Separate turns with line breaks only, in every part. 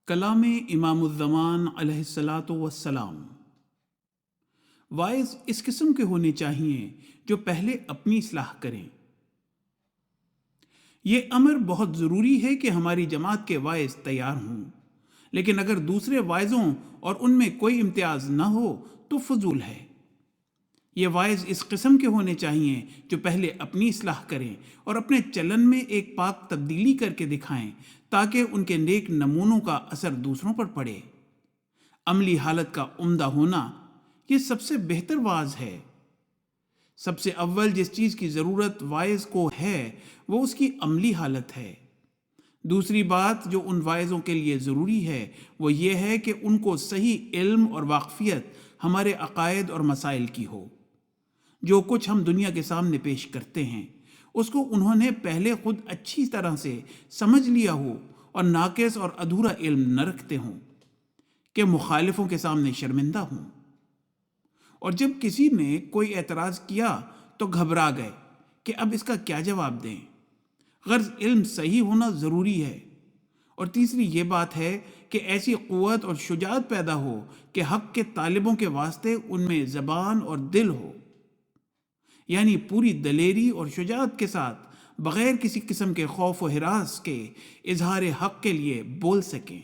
کلام امام الزمان علیہ الصلاۃ والسلام۔ وائز اس قسم کے ہونے چاہیے جو پہلے اپنی اصلاح کریں۔ یہ امر بہت ضروری ہے کہ ہماری جماعت کے وائز تیار ہوں، لیکن اگر دوسرے وائزوں اور ان میں کوئی امتیاز نہ ہو تو فضول ہے۔ یہ وائز اس قسم کے ہونے چاہیے جو پہلے اپنی اصلاح کریں اور اپنے چلن میں ایک پاک تبدیلی کر کے دکھائیں تاکہ ان کے نیک نمونوں کا اثر دوسروں پر پڑے۔ عملی حالت کا عمدہ ہونا یہ سب سے بہتر واعظ ہے۔ سب سے اول جس چیز کی ضرورت واعظ کو ہے وہ اس کی عملی حالت ہے۔ دوسری بات جو ان واعظوں کے لیے ضروری ہے وہ یہ ہے کہ ان کو صحیح علم اور واقفیت ہمارے عقائد اور مسائل کی ہو۔ جو کچھ ہم دنیا کے سامنے پیش کرتے ہیں اس کو انہوں نے پہلے خود اچھی طرح سے سمجھ لیا ہو اور ناقص اور ادھورا علم نہ رکھتے ہوں کہ مخالفوں کے سامنے شرمندہ ہوں۔ اور جب کسی نے کوئی اعتراض کیا تو گھبرا گئے کہ اب اس کا کیا جواب دیں۔ غرض علم صحیح ہونا ضروری ہے۔ اور تیسری یہ بات ہے کہ ایسی قوت اور شجاعت پیدا ہو کہ حق کے طالبوں کے واسطے ان میں زبان اور دل ہو، یعنی پوری دلیری اور شجاعت کے ساتھ بغیر کسی قسم کے خوف و ہراس کے اظہار حق کے لیے بول سکیں،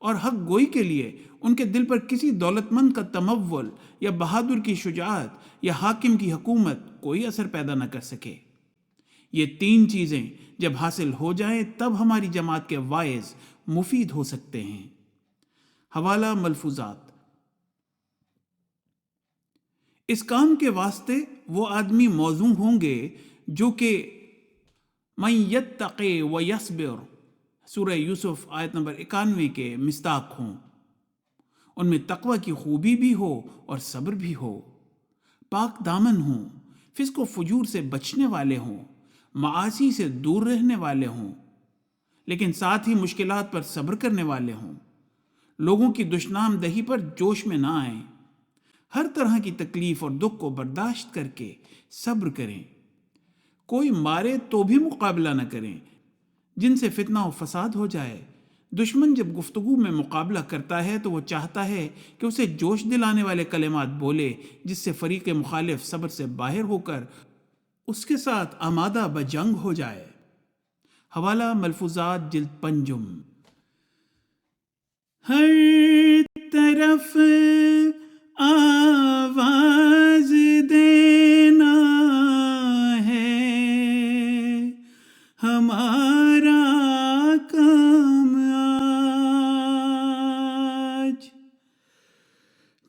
اور حق گوئی کے لیے ان کے دل پر کسی دولت مند کا تمول یا بہادر کی شجاعت یا حاکم کی حکومت کوئی اثر پیدا نہ کر سکے۔ یہ تین چیزیں جب حاصل ہو جائیں تب ہماری جماعت کے واعظ مفید ہو سکتے ہیں۔ حوالہ ملفوظات۔ اس کام کے واسطے وہ آدمی موزوں ہوں گے جو کہ من یتقی و یصبر سورہ یوسف آیت نمبر 91 کے مصداق ہوں۔ ان میں تقوی کی خوبی بھی ہو اور صبر بھی ہو، پاک دامن ہوں، فسق و فجور سے بچنے والے ہوں، معاصی سے دور رہنے والے ہوں، لیکن ساتھ ہی مشکلات پر صبر کرنے والے ہوں، لوگوں کی دشنام دہی پر جوش میں نہ آئیں، ہر طرح کی تکلیف اور دکھ کو برداشت کر کے صبر کریں، کوئی مارے تو بھی مقابلہ نہ کریں جن سے فتنہ و فساد ہو جائے۔ دشمن جب گفتگو میں مقابلہ کرتا ہے تو وہ چاہتا ہے کہ اسے جوش دلانے والے کلمات بولے جس سے فریق مخالف صبر سے باہر ہو کر اس کے ساتھ آمادہ بجنگ ہو جائے۔ حوالہ ملفوظات جلد پنجم۔ ہر طرف آواز دینا ہے ہمارا کام آج،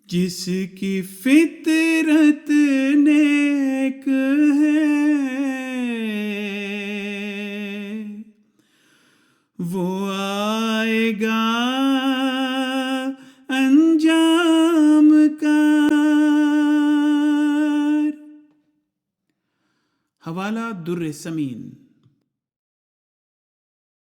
جس کی فطرت نیک ہے وہ آئے گا انجام کار۔ حوالہ در سمین۔